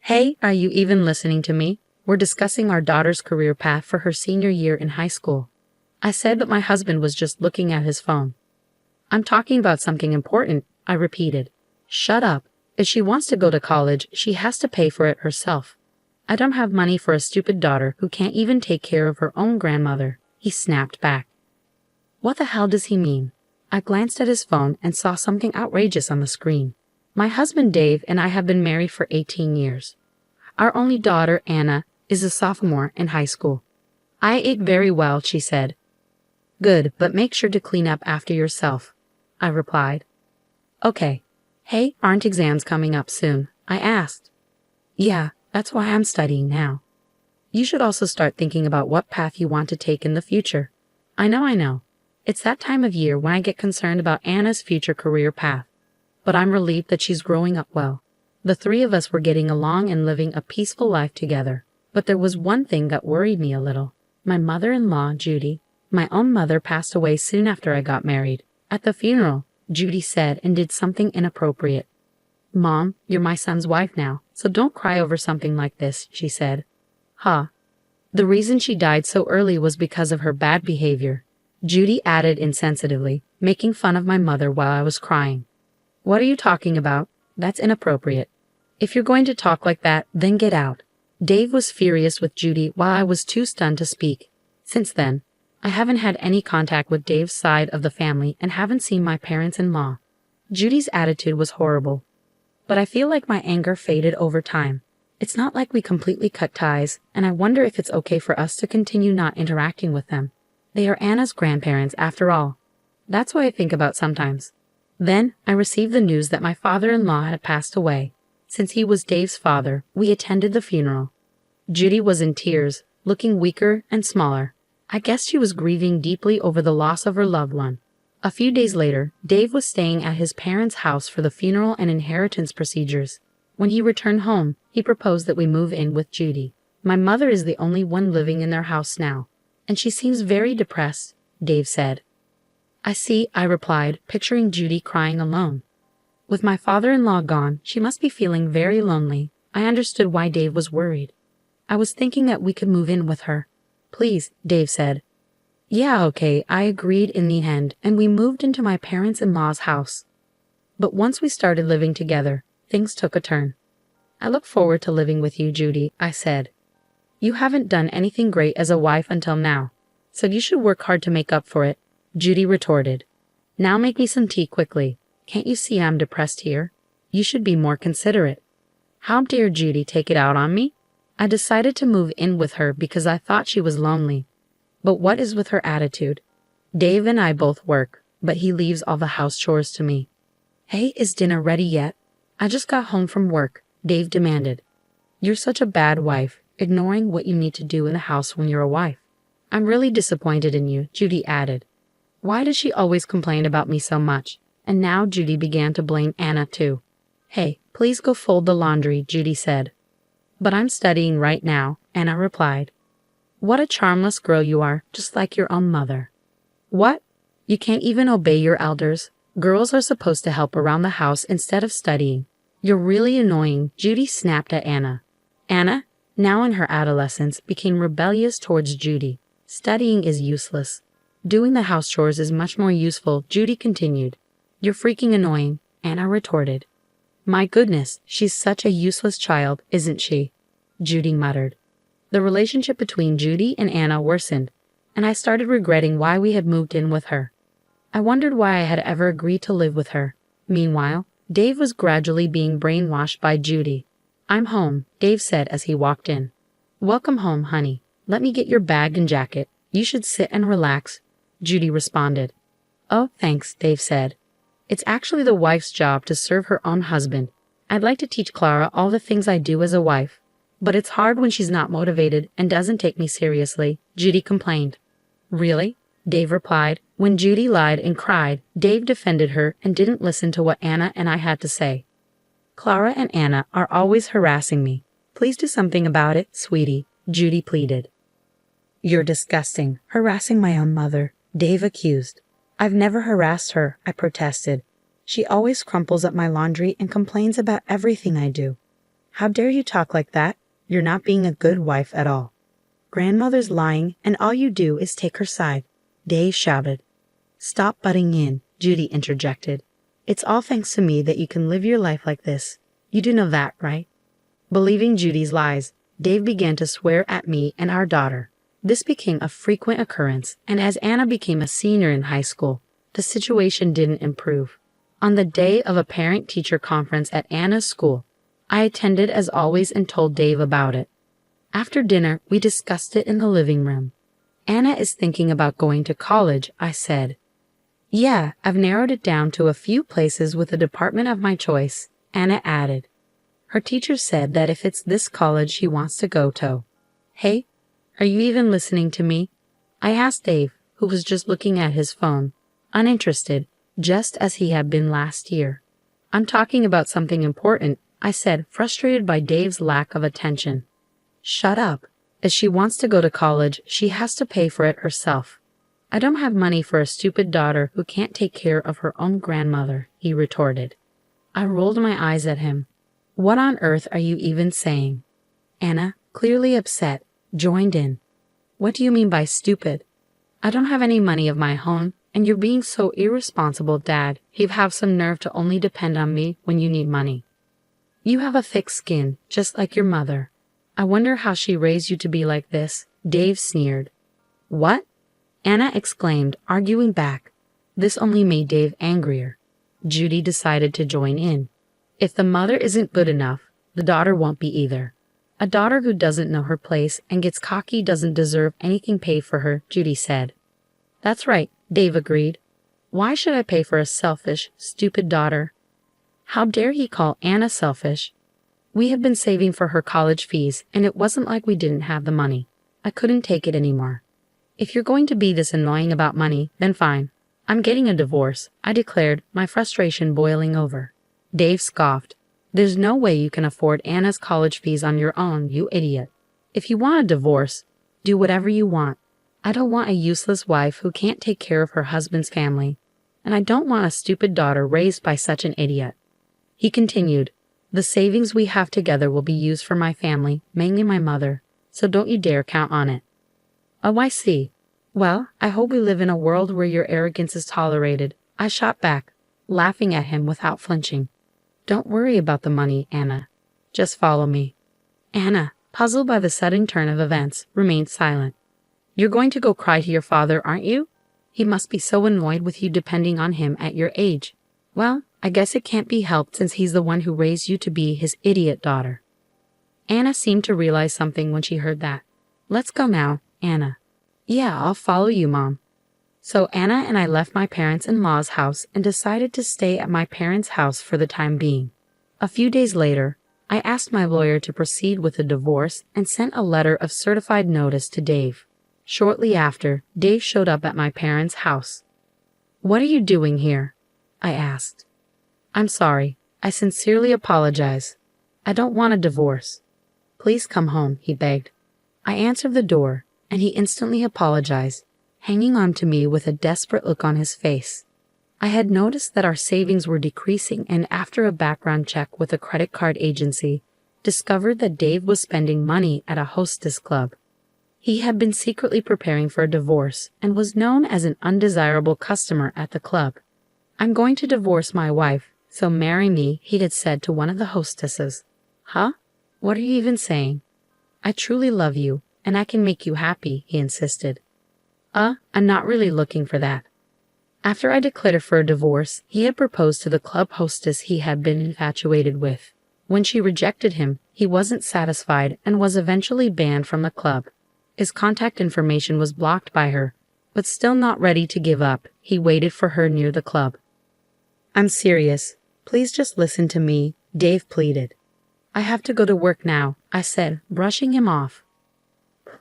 Hey, are you even listening to me? We're discussing our daughter's career path for her senior year in high school. I said, but my husband was just looking at his phone. I'm talking about something important, I repeated. Shut up. If she wants to go to college, she has to pay for it herself. I don't have money for a stupid daughter who can't even take care of her own grandmother, he snapped back. What the hell does he mean? I glanced at his phone and saw something outrageous on the screen. My husband Dave and I have been married for 18 years. Our only daughter, Anna, is a sophomore in high school. I ate very well, she said. Good, but make sure to clean up after yourself, I replied. Okay. Hey, aren't exams coming up soon? I asked. Yeah, that's why I'm studying now. You should also start thinking about what path you want to take in the future. I know. It's that time of year when I get concerned about Anna's future career path. But I'm relieved that she's growing up well. The three of us were getting along and living a peaceful life together. But there was one thing that worried me a little. My mother-in-law, Judy. My own mother passed away soon after I got married. At the funeral, Judy said and did something inappropriate. Mom, you're my son's wife now, so don't cry over something like this, she said. Huh. The reason she died so early was because of her bad behavior, Judy added insensitively, making fun of my mother while I was crying. What are you talking about? That's inappropriate. If you're going to talk like that, then get out. Dave was furious with Judy while I was too stunned to speak. Since then, I haven't had any contact with Dave's side of the family and haven't seen my parents-in-law. Judy's attitude was horrible. But I feel like my anger faded over time. It's not like we completely cut ties, and I wonder if it's okay for us to continue not interacting with them. They are Anna's grandparents after all. That's what I think about sometimes. Then, I received the news that my father-in-law had passed away. Since he was Dave's father, we attended the funeral. Judy was in tears, looking weaker and smaller. I guess she was grieving deeply over the loss of her loved one. A few days later, Dave was staying at his parents' house for the funeral and inheritance procedures. When he returned home, he proposed that we move in with Judy. My mother is the only one living in their house now, and she seems very depressed, Dave said. I see, I replied, picturing Judy crying alone. With my father-in-law gone, she must be feeling very lonely. I understood why Dave was worried. I was thinking that we could move in with her. Please, Dave said. Yeah, okay, I agreed in the end, and we moved into my parents-in-law's house. But once we started living together, things took a turn. I look forward to living with you, Judy, I said. You haven't done anything great as a wife until now, so you should work hard to make up for it, Judy retorted. Now make me some tea quickly. Can't you see I'm depressed here? You should be more considerate. How dare Judy take it out on me? I decided to move in with her because I thought she was lonely. But what is with her attitude? Dave and I both work, but he leaves all the house chores to me. Hey, is dinner ready yet? I just got home from work, Dave demanded. You're such a bad wife, ignoring what you need to do in the house when you're a wife. I'm really disappointed in you, Judy added. Why does she always complain about me so much? And now Judy began to blame Anna too. Hey, please go fold the laundry, Judy said. But I'm studying right now, Anna replied. What a charmless girl you are, just like your own mother. What? You can't even obey your elders? Girls are supposed to help around the house instead of studying. You're really annoying, Judy snapped at Anna. Anna, now in her adolescence, became rebellious towards Judy. Studying is useless. Doing the house chores is much more useful, Judy continued. You're freaking annoying, Anna retorted. My goodness, she's such a useless child, isn't she? Judy muttered. The relationship between Judy and Anna worsened, and I started regretting why we had moved in with her. I wondered why I had ever agreed to live with her. Meanwhile, Dave was gradually being brainwashed by Judy. I'm home, Dave said as he walked in. Welcome home, honey. Let me get your bag and jacket. You should sit and relax, Judy responded. Oh, thanks, Dave said. It's actually the wife's job to serve her own husband. I'd like to teach Clara all the things I do as a wife. But it's hard when she's not motivated and doesn't take me seriously, Judy complained. Really? Dave replied. When Judy lied and cried, Dave defended her and didn't listen to what Anna and I had to say. Clara and Anna are always harassing me. Please do something about it, sweetie, Judy pleaded. You're disgusting, harassing my own mother, Dave accused. I've never harassed her, I protested. She always crumples up my laundry and complains about everything I do. How dare you talk like that? You're not being a good wife at all. Grandmother's lying, and all you do is take her side, Dave shouted. Stop butting in, Judy interjected. It's all thanks to me that you can live your life like this. You do know that, right? Believing Judy's lies, Dave began to swear at me and our daughter. This became a frequent occurrence, and as Anna became a senior in high school, the situation didn't improve. On the day of a parent-teacher conference at Anna's school, I attended as always and told Dave about it. After dinner, we discussed it in the living room. Anna is thinking about going to college, I said. Yeah, I've narrowed it down to a few places with a department of my choice, Anna added. Her teacher said that if it's this college she wants to go to. Hey, are you even listening to me? I asked Dave, who was just looking at his phone, uninterested, just as he had been last year. I'm talking about something important, I said, frustrated by Dave's lack of attention. Shut up. If she wants to go to college, she has to pay for it herself. I don't have money for a stupid daughter who can't take care of her own grandmother, he retorted. I rolled my eyes at him. What on earth are you even saying? Anna, clearly upset, joined in. What do you mean by stupid? I don't have any money of my own, and you're being so irresponsible, Dad. You have some nerve to only depend on me when you need money. You have a thick skin, just like your mother. I wonder how she raised you to be like this, Dave sneered. What? Anna exclaimed, arguing back. This only made Dave angrier. Judy decided to join in. If the mother isn't good enough, the daughter won't be either. A daughter who doesn't know her place and gets cocky doesn't deserve anything paid for her, Judy said. That's right, Dave agreed. Why should I pay for a selfish, stupid daughter? How dare he call Anna selfish? We had been saving for her college fees, and it wasn't like we didn't have the money. I couldn't take it anymore. If you're going to be this annoying about money, then fine. I'm getting a divorce, I declared, my frustration boiling over. Dave scoffed. There's no way you can afford Anna's college fees on your own, you idiot. If you want a divorce, do whatever you want. I don't want a useless wife who can't take care of her husband's family, and I don't want a stupid daughter raised by such an idiot. He continued, the savings we have together will be used for my family, mainly my mother, so don't you dare count on it. Oh, I see. Well, I hope we live in a world where your arrogance is tolerated, I shot back, laughing at him without flinching. Don't worry about the money, Anna. Just follow me. Anna, puzzled by the sudden turn of events, remained silent. You're going to go cry to your father, aren't you? He must be so annoyed with you depending on him at your age. Well, I guess it can't be helped since he's the one who raised you to be his idiot daughter. Anna seemed to realize something when she heard that. Let's go now, Anna. Yeah, I'll follow you, Mom. So Anna and I left my parents-in-law's house and decided to stay at my parents' house for the time being. A few days later, I asked my lawyer to proceed with the divorce and sent a letter of certified notice to Dave. Shortly after, Dave showed up at my parents' house. What are you doing here? I asked. I'm sorry. I sincerely apologize. I don't want a divorce. Please come home, he begged. I answered the door, and he instantly apologized, hanging on to me with a desperate look on his face. I had noticed that our savings were decreasing, and after a background check with a credit card agency, discovered that Dave was spending money at a hostess club. He had been secretly preparing for a divorce and was known as an undesirable customer at the club. I'm going to divorce my wife, so marry me, he had said to one of the hostesses. Huh? What are you even saying? I truly love you, and I can make you happy, he insisted. I'm not really looking for that. After I declared for a divorce, he had proposed to the club hostess he had been infatuated with. When she rejected him, he wasn't satisfied and was eventually banned from the club. His contact information was blocked by her, but still not ready to give up, he waited for her near the club. I'm serious. Please just listen to me, Dave pleaded. I have to go to work now, I said, brushing him off.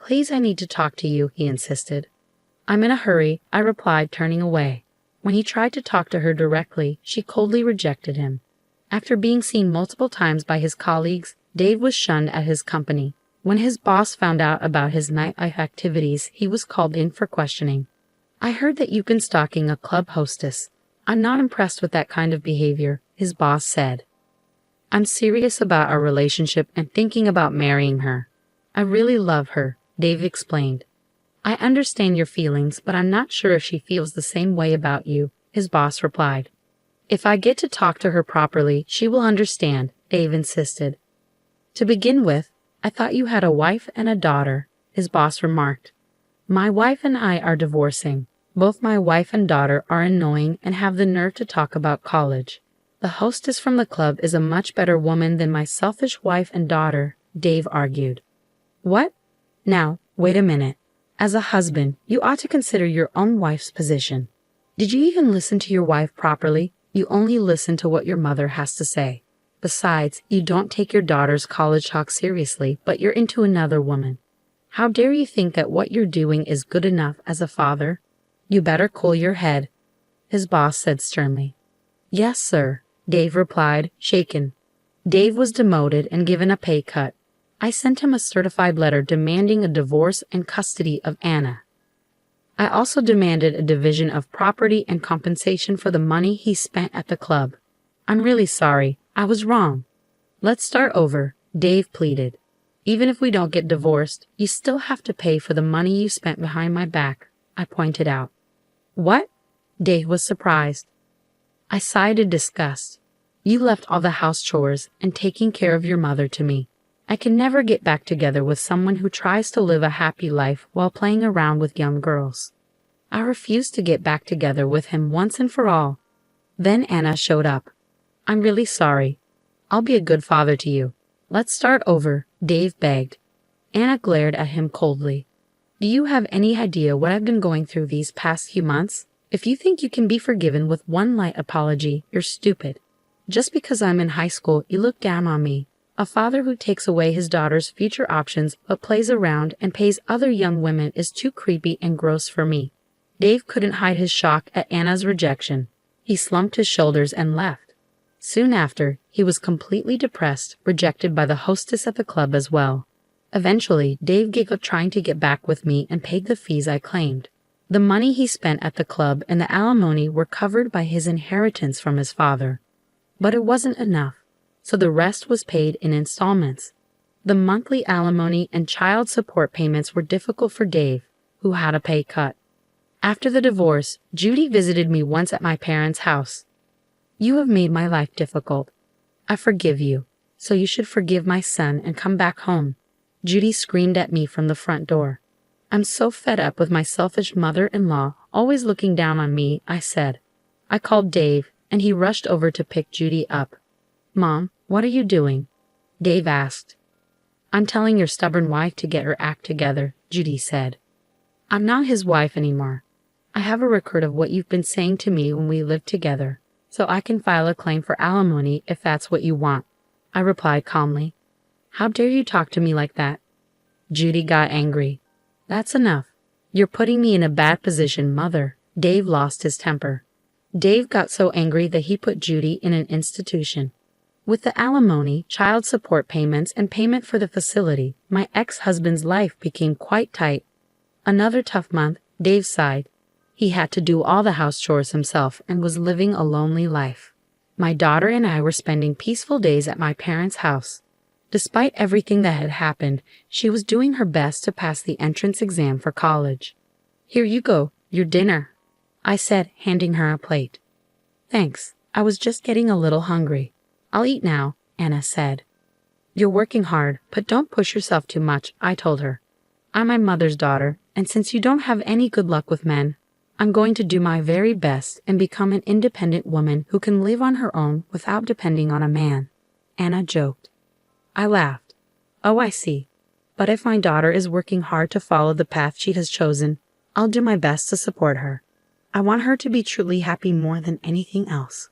Please, I need to talk to you, he insisted. I'm in a hurry, I replied, turning away. When he tried to talk to her directly, she coldly rejected him. After being seen multiple times by his colleagues, Dave was shunned at his company. When his boss found out about his nightlife activities, he was called in for questioning. I heard that you've been stalking a club hostess. I'm not impressed with that kind of behavior, his boss said. I'm serious about our relationship and thinking about marrying her. I really love her, Dave explained. I understand your feelings, but I'm not sure if she feels the same way about you, his boss replied. If I get to talk to her properly, she will understand, Dave insisted. To begin with, I thought you had a wife and a daughter, his boss remarked. My wife and I are divorcing. Both my wife and daughter are annoying and have the nerve to talk about college. The hostess from the club is a much better woman than my selfish wife and daughter, Dave argued. What? Now, wait a minute. As a husband, you ought to consider your own wife's position. Did you even listen to your wife properly? You only listen to what your mother has to say. Besides, you don't take your daughter's college talk seriously, but you're into another woman. How dare you think that what you're doing is good enough as a father? You better cool your head, his boss said sternly. Yes, sir, Dave replied, shaken. Dave was demoted and given a pay cut. I sent him a certified letter demanding a divorce and custody of Anna. I also demanded a division of property and compensation for the money he spent at the club. I'm really sorry. I was wrong. Let's start over, Dave pleaded. Even if we don't get divorced, you still have to pay for the money you spent behind my back, I pointed out. What? Dave was surprised. I sighed in disgust. You left all the house chores and taking care of your mother to me. I can never get back together with someone who tries to live a happy life while playing around with young girls. I refused to get back together with him once and for all. Then Anna showed up. I'm really sorry. I'll be a good father to you. Let's start over, Dave begged. Anna glared at him coldly. Do you have any idea what I've been going through these past few months? If you think you can be forgiven with one light apology, you're stupid. Just because I'm in high school, you look down on me. A father who takes away his daughter's future options but plays around and pays other young women is too creepy and gross for me. Dave couldn't hide his shock at Anna's rejection. He slumped his shoulders and left. Soon after, he was completely depressed, rejected by the hostess at the club as well. Eventually, Dave gave up trying to get back with me and paid the fees I claimed. The money he spent at the club and the alimony were covered by his inheritance from his father. But it wasn't enough, so the rest was paid in installments. The monthly alimony and child support payments were difficult for Dave, who had a pay cut. After the divorce, Judy visited me once at my parents' house. You have made my life difficult. I forgive you, so you should forgive my son and come back home, Judy screamed at me from the front door. I'm so fed up with my selfish mother-in-law always looking down on me, I said. I called Dave, and he rushed over to pick Judy up. Mom, what are you doing? Dave asked. I'm telling your stubborn wife to get her act together, Judy said. I'm not his wife anymore. I have a record of what you've been saying to me when we lived together, so I can file a claim for alimony if that's what you want, I replied calmly. How dare you talk to me like that? Judy got angry. That's enough. You're putting me in a bad position, Mother. Dave lost his temper. Dave got so angry that he put Judy in an institution. With the alimony, child support payments, and payment for the facility, my ex-husband's life became quite tight. Another tough month, Dave sighed. He had to do all the house chores himself and was living a lonely life. My daughter and I were spending peaceful days at my parents' house. Despite everything that had happened, she was doing her best to pass the entrance exam for college. Here you go, your dinner, I said, handing her a plate. Thanks, I was just getting a little hungry. I'll eat now, Anna said. You're working hard, but don't push yourself too much, I told her. I'm my mother's daughter, and since you don't have any good luck with men, I'm going to do my very best and become an independent woman who can live on her own without depending on a man. Anna joked. I laughed. Oh, I see. But if my daughter is working hard to follow the path she has chosen, I'll do my best to support her. I want her to be truly happy more than anything else.